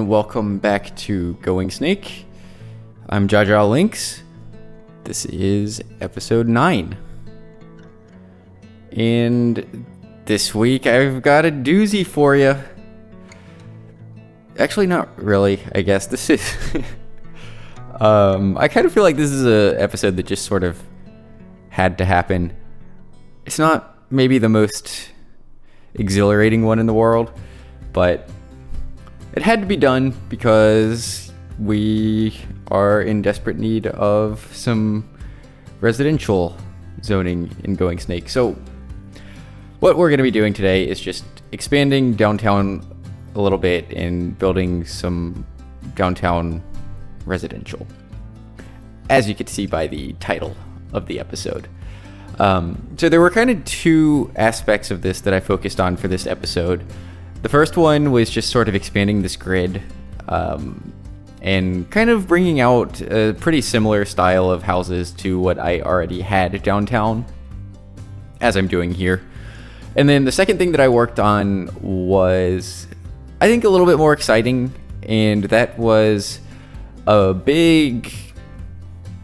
and welcome back to Goingsnake. I'm Jaja Lynx. This is episode 9. And this week I've got a doozy for you. Actually, not really, I guess. This is... I kind of feel like this is an episode that just sort of had to happen. It's not maybe the most exhilarating one in the world, but it had to be done because we are in desperate need of some residential zoning in Goingsnake. So what we're going to be doing today is just expanding downtown a little bit and building some downtown residential, as you can see by the title of the episode. So there were kind of two aspects of this that I focused on for this episode. The first one was just sort of expanding this grid and kind of bringing out a pretty similar style of houses to what I already had downtown, as I'm doing here. And then the second thing that I worked on was, I think, a little bit more exciting, and that was a big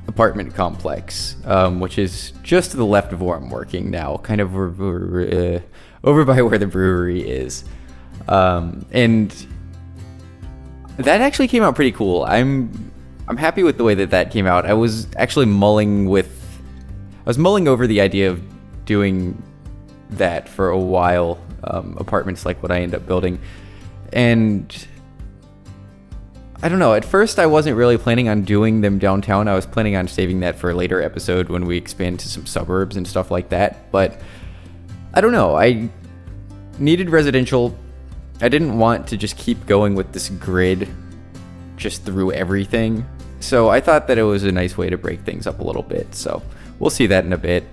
apartment complex, which is just to the left of where I'm working now, kind of over by where the brewery is. And that actually came out pretty cool. I'm happy with the way that came out. I was actually mulling over the idea of doing that for a while, apartments like what I end up building. And I don't know, at first I wasn't really planning on doing them downtown. I was planning on saving that for a later episode when we expand to some suburbs and stuff like that. But I don't know, I needed residential. I didn't want to just keep going with this grid just through everything. So I thought that it was a nice way to break things up a little bit. So we'll see that in a bit.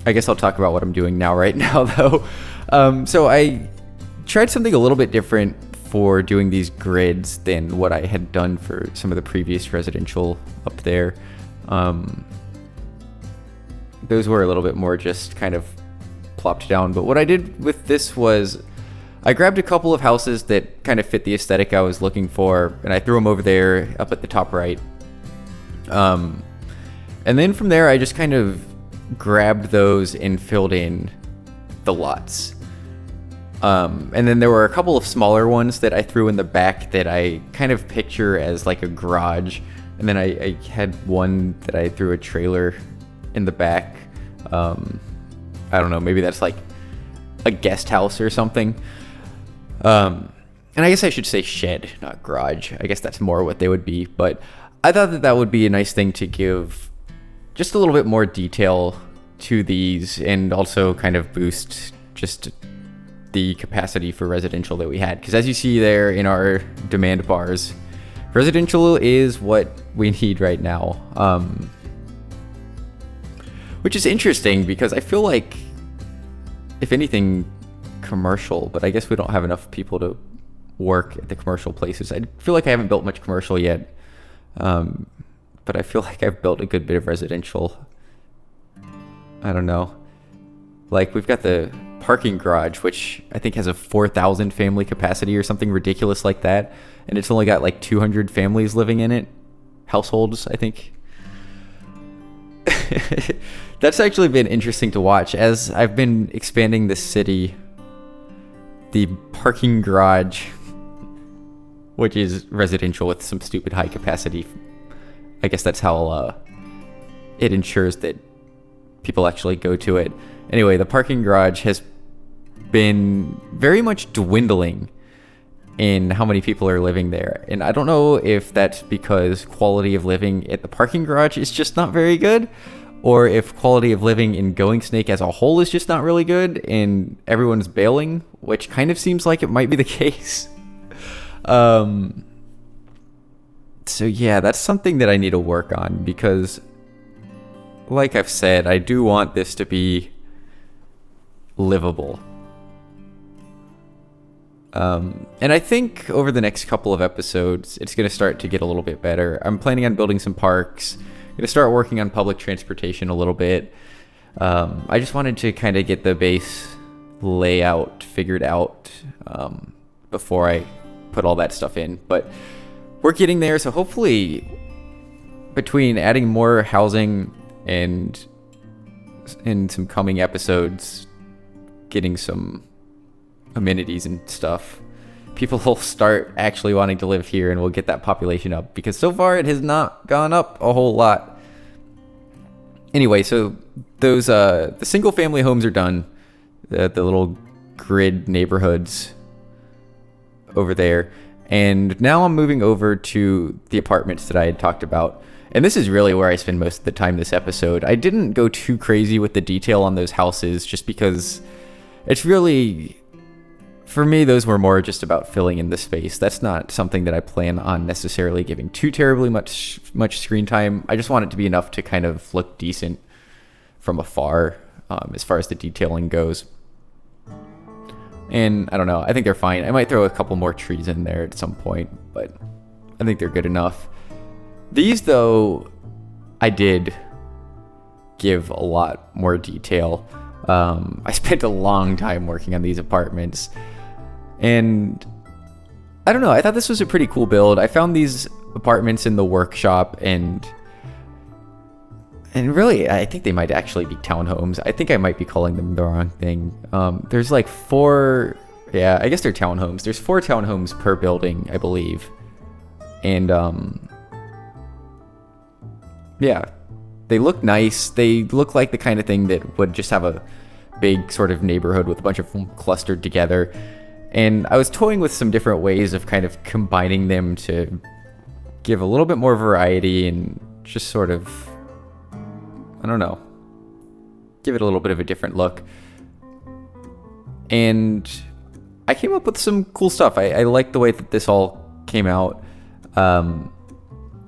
I guess I'll talk about what I'm doing right now though. So I tried something a little bit different for doing these grids than what I had done for some of the previous residential up there. Those were a little bit more just kind of plopped down. But what I did with this was I grabbed a couple of houses that kind of fit the aesthetic I was looking for, and I threw them over there up at the top right. And then from there, I just kind of grabbed those and filled in the lots. And then there were a couple of smaller ones that I threw in the back that I kind of picture as like a garage. And then I had one that I threw a trailer in the back. I don't know, maybe that's like a guest house or something. And I guess I should say shed, not garage. I guess that's more what they would be. But I thought that would be a nice thing to give just a little bit more detail to these, and also kind of boost just the capacity for residential that we had. Because as you see there in our demand bars, residential is what we need right now. Which is interesting because I feel like, if anything, commercial, but I guess we don't have enough people to work at the commercial places. I feel like I haven't built much commercial yet, but I feel like I've built a good bit of residential. I don't know. Like, we've got the parking garage, which I think has a 4,000 family capacity or something ridiculous like that, and it's only got like 200 families living in it. Households, I think. That's actually been interesting to watch. As I've been expanding this city, the parking garage, which is residential with some stupid high capacity, I guess that's how it ensures that people actually go to it. Anyway, the parking garage has been very much dwindling in how many people are living there. And I don't know if that's because quality of living at the parking garage is just not very good, or if quality of living in Goingsnake as a whole is just not really good and everyone's bailing, which kind of seems like it might be the case. So yeah, that's something that I need to work on because, like I've said, I do want this to be livable. And I think over the next couple of episodes, it's going to start to get a little bit better. I'm planning on building some parks. I'm going to start working on public transportation a little bit. I just wanted to kind of get the base layout figured out before I put all that stuff in. But we're getting there, so hopefully between adding more housing and in some coming episodes, getting some amenities and stuff, people will start actually wanting to live here, and we'll get that population up, because so far it has not gone up a whole lot. Anyway, so those the single family homes are done, the little grid neighborhoods over there, and now I'm moving over to the apartments that I had talked about. And this is really where I spend most of the time this episode. I didn't go too crazy with the detail on those houses, just because it's really, for me, those were more just about filling in the space. That's not something that I plan on necessarily giving too terribly much screen time. I just want it to be enough to kind of look decent from afar, as far as the detailing goes. And I don't know, I think they're fine. I might throw a couple more trees in there at some point, but I think they're good enough. These, though, I did give a lot more detail. I spent a long time working on these apartments, and I don't know, I thought this was a pretty cool build. I found these apartments in the workshop, and really, I think they might actually be townhomes. I think I might be calling them the wrong thing. There's like 4, yeah, I guess they're townhomes. There's 4 townhomes per building, I believe. And, yeah, they look nice. They look like the kind of thing that would just have a big sort of neighborhood with a bunch of them clustered together. And I was toying with some different ways of kind of combining them to give a little bit more variety and just sort of, I don't know, give it a little bit of a different look. And I came up with some cool stuff. I like the way that this all came out.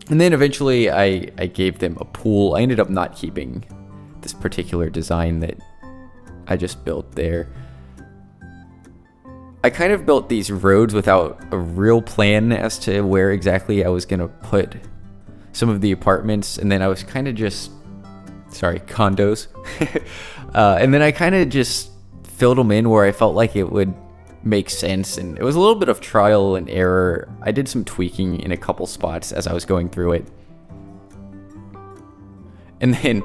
And then eventually I gave them a pool. I ended up not keeping this particular design that I just built there. I kind of built these roads without a real plan as to where exactly I was going to put some of the apartments. And then I was kind of just, condos. And then I kind of just filled them in where I felt like it would make sense. And it was a little bit of trial and error. I did some tweaking in a couple spots as I was going through it. And then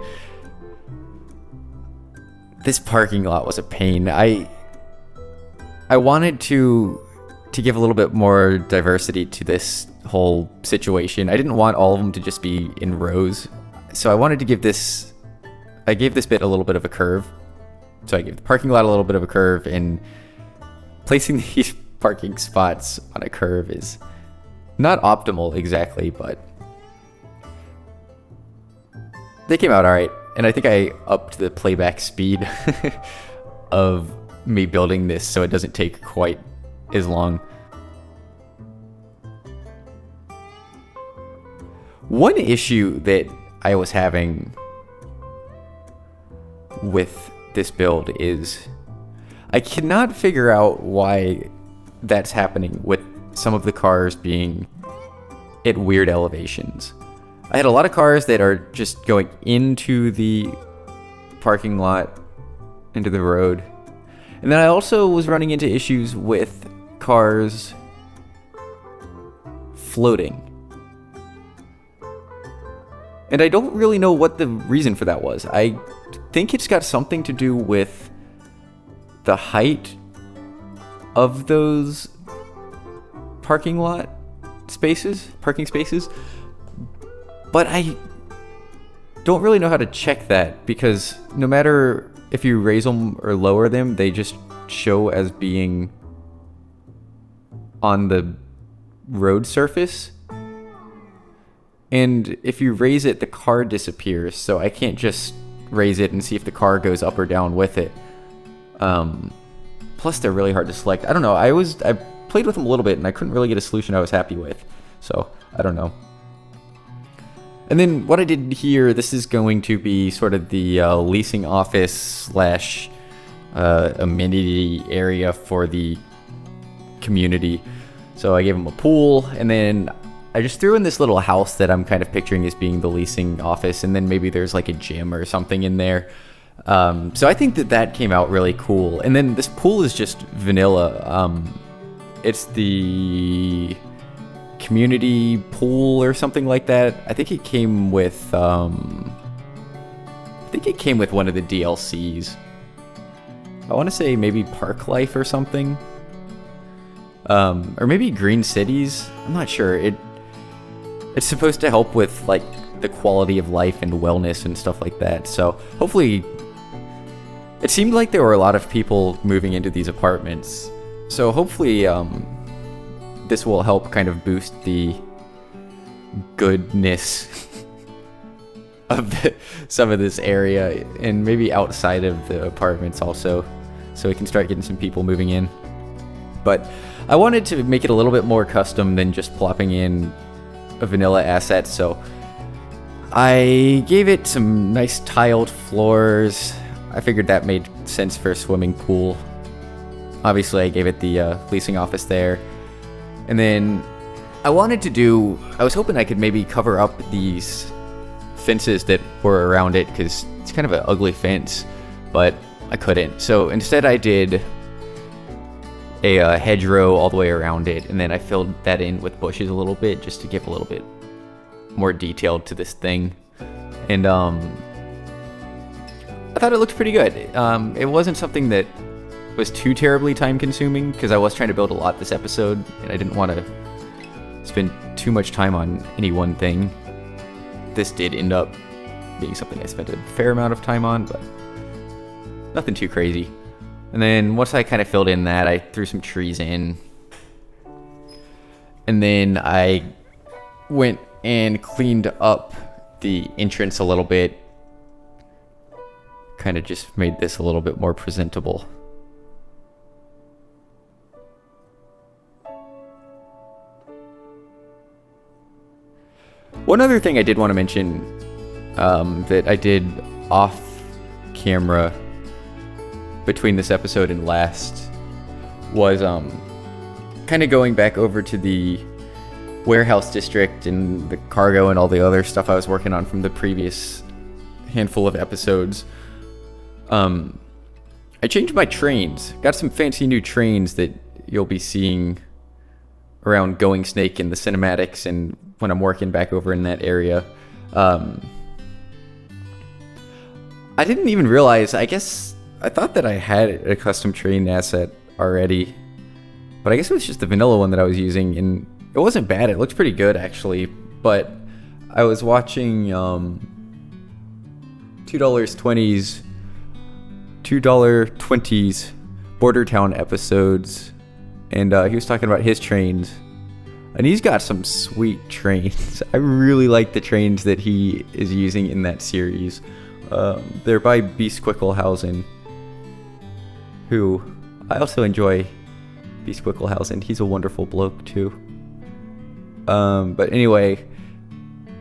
this parking lot was a pain. I wanted to give a little bit more diversity to this whole situation. I didn't want all of them to just be in rows. So I wanted to give this, I gave this bit a little bit of a curve. So I gave the parking lot a little bit of a curve, and placing these parking spots on a curve is not optimal exactly, but they came out all right. And I think I upped the playback speed of me building this so it doesn't take quite as long. One issue that I was having with this build is I cannot figure out why that's happening with some of the cars being at weird elevations. I had a lot of cars that are just going into the parking lot, into the road. And then I also was running into issues with cars floating. And I don't really know what the reason for that was. I think it's got something to do with the height of those parking spaces. But I don't really know how to check that, because no matter if you raise them or lower them, they just show as being on the road surface. And if you raise it, the car disappears, so I can't just raise it and see if the car goes up or down with it. Plus, they're really hard to select. I don't know. I played with them a little bit, and I couldn't really get a solution I was happy with. So, I don't know. And then what I did here, this is going to be sort of the leasing office / amenity area for the community. So I gave them a pool, and then I just threw in this little house that I'm kind of picturing as being the leasing office, and then maybe there's like a gym or something in there. So I think that came out really cool. And then this pool is just vanilla. It's the community pool or something like that. I think it came with one of the DLCs. I want to say maybe Park Life or something. Or maybe Green Cities. I'm not sure. It's supposed to help with like the quality of life and wellness and stuff like that. So hopefully, it seemed like there were a lot of people moving into these apartments. So hopefully, this will help kind of boost the goodness of some of this area, and maybe outside of the apartments also, so we can start getting some people moving in. But I wanted to make it a little bit more custom than just plopping in a vanilla asset, so I gave it some nice tiled floors. I figured that made sense for a swimming pool. Obviously, I gave it the leasing office there. And then I was hoping I could maybe cover up these fences that were around it, because it's kind of an ugly fence, but I couldn't. So instead I did a hedgerow all the way around it, and then I filled that in with bushes a little bit just to give a little bit more detail to this thing. And I thought it looked pretty good. It wasn't something that was too terribly time consuming, because I was trying to build a lot this episode and I didn't want to spend too much time on any one thing. This did end up being something I spent a fair amount of time on, but nothing too crazy. And then once I kind of filled in that, I threw some trees in, and then I went and cleaned up the entrance a little bit, kind of just made this a little bit more presentable. One other thing I did want to mention that I did off camera between this episode and last was kind of going back over to the warehouse district and the cargo and all the other stuff I was working on from the previous handful of episodes. I changed my trains. Got some fancy new trains that you'll be seeing around Goingsnake in the cinematics and when I'm working back over in that area. I didn't even realize, I thought that I had a custom train asset already, but I guess it was just the vanilla one that I was using, and it wasn't bad. It looked pretty good actually, but I was watching $2.20's Border Town episodes, and he was talking about his trains, and he's got some sweet trains. I really like the trains that he is using in that series. They're by Beast-Quicklehausen, who I also enjoy. Beast-Quicklehausen, he's a wonderful bloke too. But anyway,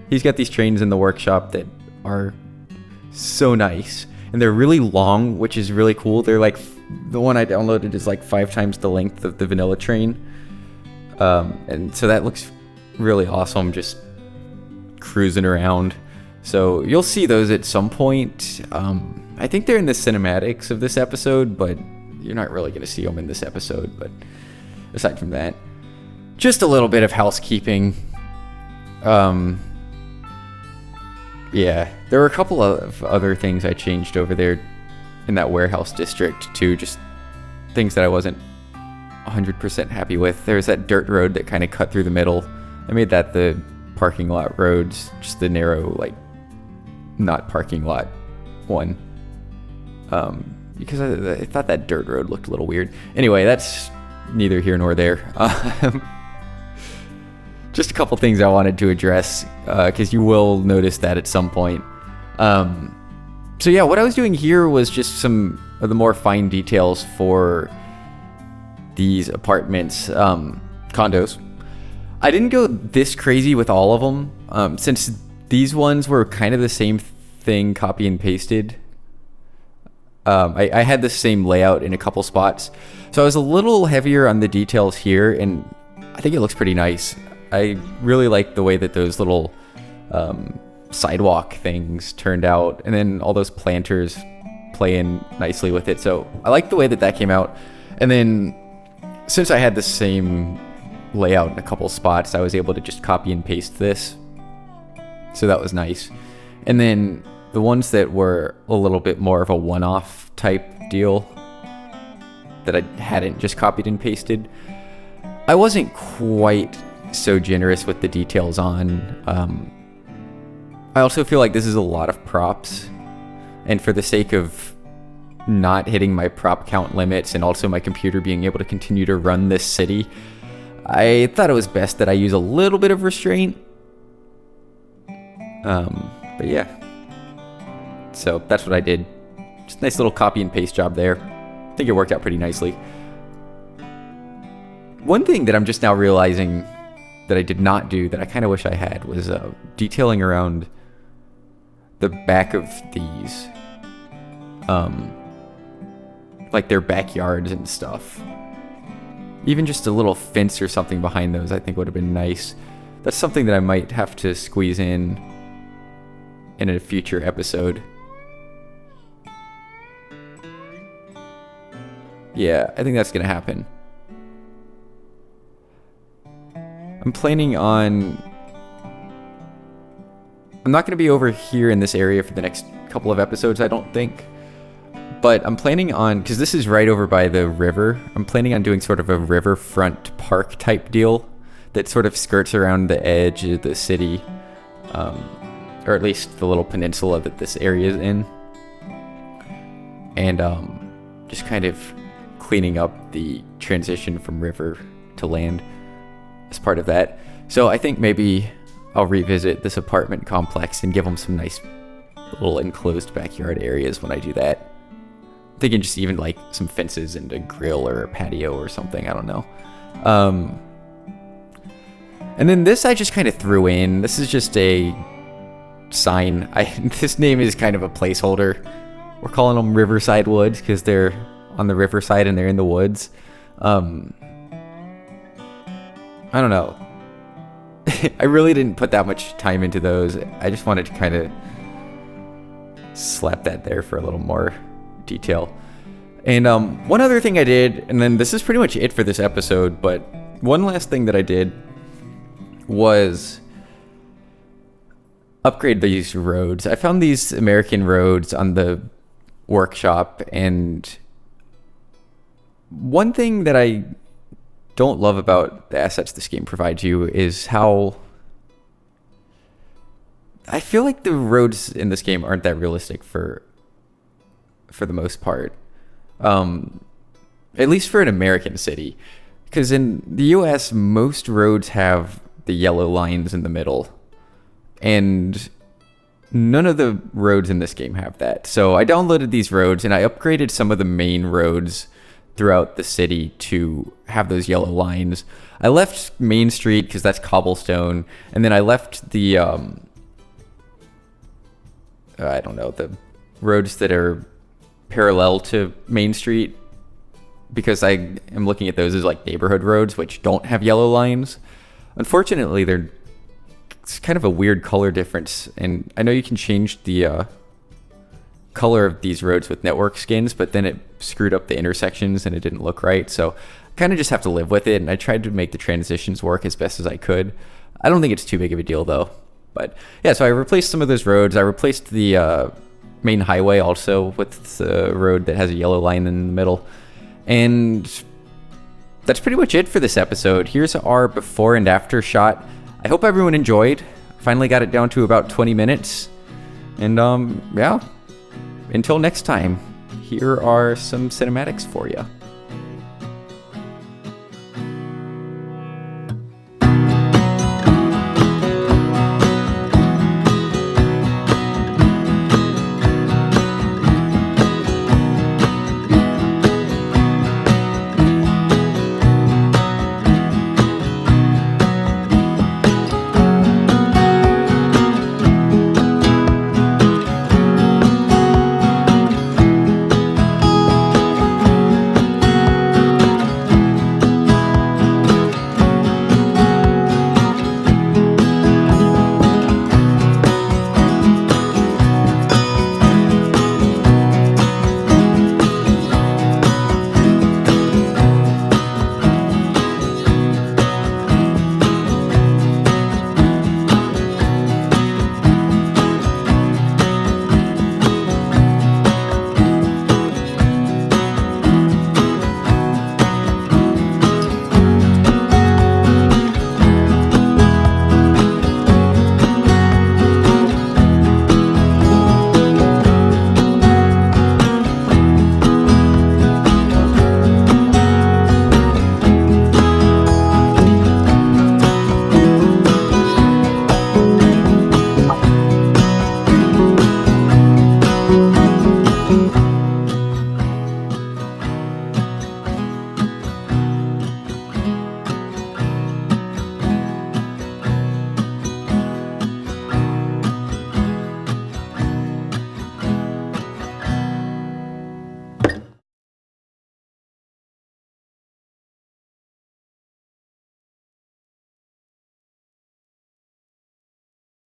he's got these trains in the workshop that are so nice, and they're really long, which is really cool. They're like, the one I downloaded is like 5 times the length of the vanilla train, and so that looks really awesome just cruising around. So you'll see those at some point. I think they're in the cinematics of this episode, but you're not really going to see them in this episode. But aside from that, just a little bit of housekeeping. Yeah, there were a couple of other things I changed over there in that warehouse district too, just things that I wasn't 100% happy with. There's that dirt road that kind of cut through the middle. I made that the parking lot roads, just the narrow, like, not parking lot one, because I thought that dirt road looked a little weird. Anyway, that's neither here nor there. Just a couple things I wanted to address, because you will notice that at some point. So yeah, what I was doing here was just some of the more fine details for these apartments, condos. I didn't go this crazy with all of them, since these ones were kind of the same thing, copy and pasted. I had the same layout in a couple spots, so I was a little heavier on the details here, and I think it looks pretty nice. I really like the way that those little sidewalk things turned out, and then all those planters play in nicely with it, so I like the way that that came out. And then since I had the same layout in a couple spots, I was able to just copy and paste this. So that was nice. And then the ones that were a little bit more of a one-off type deal that I hadn't just copied and pasted, I wasn't quite so generous with the details on. I also feel like this is a lot of props, and for the sake of not hitting my prop count limits and also my computer being able to continue to run this city, I thought it was best that I use a little bit of restraint. But yeah, so that's what I did. Just a nice little copy and paste job there. I think it worked out pretty nicely. One thing that I'm just now realizing that I did not do that I kind of wish I had was detailing around the back of these, like their backyards and stuff. Even just a little fence or something behind those I think would have been nice. That's something that I might have to squeeze in a future episode. Yeah, I think that's gonna happen. I'm planning on... I'm not gonna be over here in this area for the next couple of episodes, I don't think. But I'm planning on, because this is right over by the river, I'm planning on doing sort of a riverfront park type deal that sort of skirts around the edge of the city, or at least the little peninsula that this area is in. And just kind of cleaning up the transition from river to land as part of that. So I think maybe I'll revisit this apartment complex and give them some nice little enclosed backyard areas when I do that. I'm thinking just even like some fences and a grill or a patio or something, I don't know. And then this I just kind of threw in. This is just a sign. This name is kind of a placeholder. We're calling them Riverside Woods because they're on the riverside and they're in the woods. I don't know. I really didn't put that much time into those. I just wanted to kind of slap that there for a little more detail. And one other thing I did, and then this is pretty much it for this episode, but one last thing that I did was upgrade these roads. I found these American roads on the workshop, and one thing that I don't love about the assets this game provides you is how I feel like the roads in this game aren't that realistic for the most part, at least for an American city, because in the US most roads have the yellow lines in the middle, and none of the roads in this game have that. So I downloaded these roads and I upgraded some of the main roads throughout the city to have those yellow lines. I left Main Street because that's cobblestone, and then I left the I don't know, the roads that are parallel to Main Street, because I am looking at those as like neighborhood roads which don't have yellow lines. Unfortunately, it's kind of a weird color difference, and I know you can change the color of these roads with network skins, but then it screwed up the intersections and it didn't look right, so I kind of just have to live with it, and I tried to make the transitions work as best as I could. I don't think it's too big of a deal though. But yeah, so I replaced some of those roads. I replaced the main highway also with the road that has a yellow line in the middle. And that's pretty much it for this episode. Here's our before and after shot. I hope everyone enjoyed. Finally got it down to about 20 minutes. And yeah, until next time, here are some cinematics for you.